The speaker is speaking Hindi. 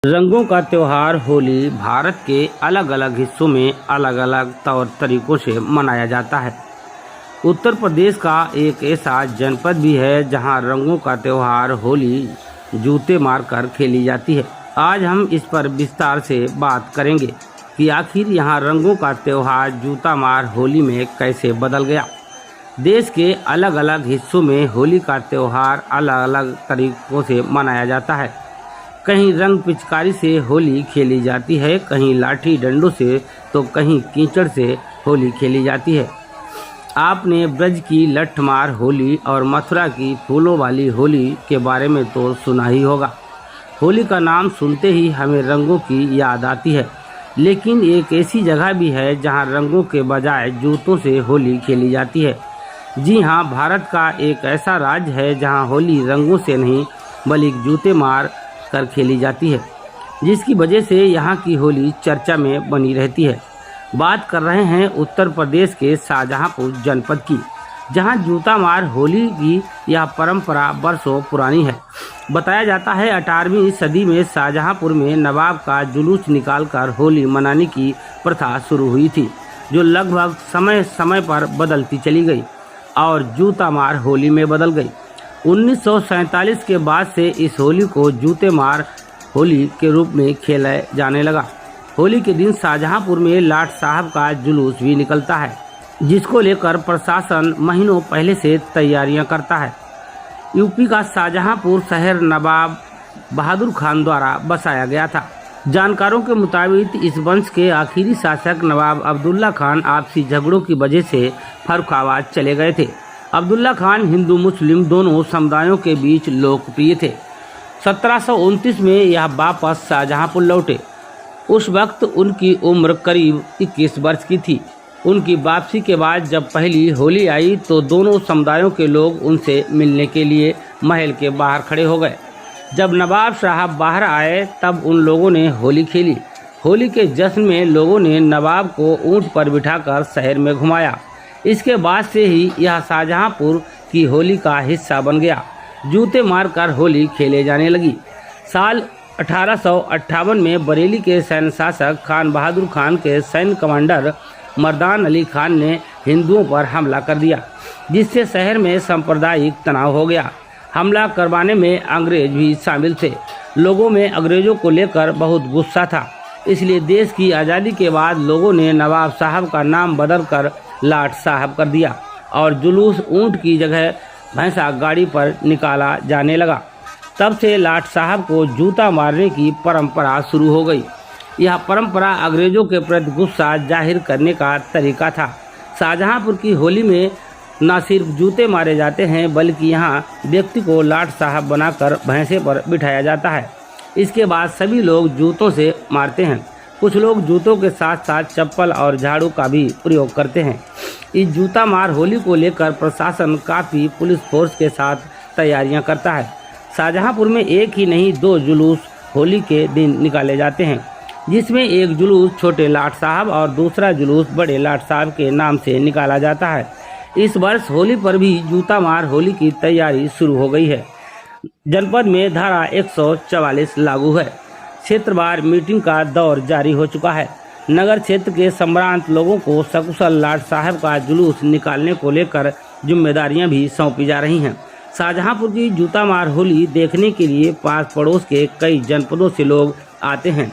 रंगों का त्योहार होली भारत के अलग अलग हिस्सों में अलग अलग तौर तरीकों से मनाया जाता है। उत्तर प्रदेश का एक ऐसा जनपद भी है जहां रंगों का त्योहार होली जूते मारकर खेली जाती है। आज हम इस पर विस्तार से बात करेंगे कि आखिर यहां रंगों का त्योहार जूता मार होली में कैसे बदल गया। देश के अलग अलग हिस्सों में होली का त्योहार अलग अलग तरीकों से मनाया जाता है। कहीं रंग पिचकारी से होली खेली जाती है, कहीं लाठी डंडों से तो कहीं कीचड़ से होली खेली जाती है। आपने ब्रज की लठमार होली और मथुरा की फूलों वाली होली के बारे में तो सुना ही होगा। होली का नाम सुनते ही हमें रंगों की याद आती है, लेकिन एक ऐसी जगह भी है जहां रंगों के बजाय जूतों से होली खेली जाती है। जी हां, भारत का एक ऐसा राज्य है जहां होली रंगों से नहीं बल्कि जूते मार कर खेली जाती है, जिसकी वजह से यहाँ की होली चर्चा में बनी रहती है। बात कर रहे हैं उत्तर प्रदेश के शाहजहांपुर जनपद की, जहाँ जूता मार होली की यह परंपरा बरसों पुरानी है। बताया जाता है 18वीं सदी में शाहजहांपुर में नवाब का जुलूस निकालकर होली मनाने की प्रथा शुरू हुई थी, जो लगभग समय समय पर बदलती चली गई और जूता मार होली में बदल गई। 1947 के बाद से इस होली को जूते मार होली के रूप में खेला जाने लगा। होली के दिन शाहजहांपुर में लाट साहब का जुलूस भी निकलता है, जिसको लेकर प्रशासन महीनों पहले से तैयारियां करता है। यूपी का शाहजहांपुर शहर नवाब बहादुर खान द्वारा बसाया गया था। जानकारों के मुताबिक इस वंश के आखिरी शासक नवाब अब्दुल्ला खान आपसी झगड़ों की वजह से फर्रुखाबाद चले गए थे। अब्दुल्ला खान हिंदू मुस्लिम दोनों समुदायों के बीच लोकप्रिय थे। 1729 में यह वापस शाहजहांपुर लौटे। उस वक्त उनकी उम्र करीब 21 वर्ष की थी। उनकी वापसी के बाद जब पहली होली आई तो दोनों समुदायों के लोग उनसे मिलने के लिए महल के बाहर खड़े हो गए। जब नवाब साहब बाहर आए तब उन लोगों ने होली खेली। होली के जश्न में लोगों ने नवाब को ऊंट पर बिठाकर शहर में घुमाया। इसके बाद से ही यह शाहजहांपुर की होली का हिस्सा बन गया। जूते मारकर होली खेले जाने लगी। साल 1858 में बरेली के सैन्य शासक खान बहादुर खान के सैन्य कमांडर मर्दान अली खान ने हिंदुओं पर हमला कर दिया, जिससे शहर में सांप्रदायिक तनाव हो गया। हमला करवाने में अंग्रेज भी शामिल थे। लोगों में अंग्रेजों को लेकर बहुत गुस्सा था, इसलिए देश की आज़ादी के बाद लोगों ने नवाब साहब का नाम बदलकर लाट साहब कर दिया और जुलूस ऊंट की जगह भैंसा गाड़ी पर निकाला जाने लगा। तब से लाट साहब को जूता मारने की परंपरा शुरू हो गई। यह परंपरा अंग्रेजों के प्रति गुस्सा जाहिर करने का तरीका था। शाहजहांपुर की होली में न सिर्फ जूते मारे जाते हैं, बल्कि यहाँ व्यक्ति को लाट साहब बनाकर भैंसे पर बिठाया जाता है। इसके बाद सभी लोग जूतों से मारते हैं। कुछ लोग जूतों के साथ साथ चप्पल और झाड़ू का भी प्रयोग करते हैं। इस जूता मार होली को लेकर प्रशासन काफ़ी पुलिस फोर्स के साथ तैयारियां करता है। शाहजहांपुर में एक ही नहीं 2 जुलूस होली के दिन निकाले जाते हैं, जिसमें एक जुलूस छोटे लाट साहब और दूसरा जुलूस बड़े लाट साहब के नाम से निकाला जाता है। इस वर्ष होली पर भी जूता मार होली की तैयारी शुरू हो गई है। जनपद में धारा 144 लागू है। क्षेत्रवार मीटिंग का दौर जारी हो चुका है। नगर क्षेत्र के संभ्रांत लोगों को सकुशल लाट साहब का जुलूस निकालने को लेकर जिम्मेदारियां भी सौंपी जा रही हैं। शाहजहांपुर की जूता मार होली देखने के लिए पास पड़ोस के कई जनपदों से लोग आते हैं।